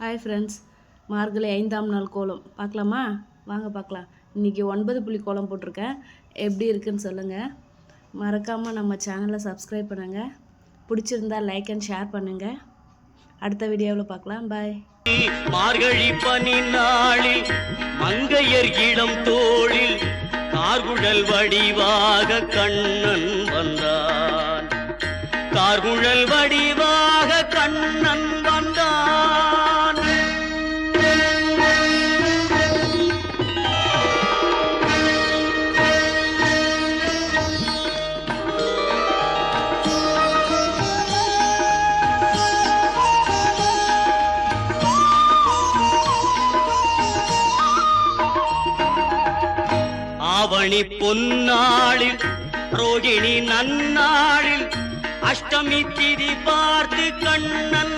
Hi friends, மார்கழி 5ஆம் நாள் கோலம் பார்க்கலாமா? வாங்க பார்க்கலாம். இன்றைக்கி 9 புள்ளி கோலம் போட்டிருக்கேன். எப்படி இருக்குன்னு சொல்லுங்கள். மறக்காமல் நம்ம சேனலை சப்ஸ்கிரைப் பண்ணுங்கள். பிடிச்சிருந்தா லைக் அண்ட் ஷேர் பண்ணுங்கள். அடுத்த வீடியோவில் பார்க்கலாம். பாய். மார்கழி பனி நாளில் மங்கையர் இளம் தோளில் கார்குழல் வடிவாக கண்ணன் வந்தான். கார்குழல் வடிவாக கண்ணன் வந்தான். ஆவணி பொன்னாளில் ரோகிணி நன்னாளில் அஷ்டமி திதி பார்த்து கண்ணன்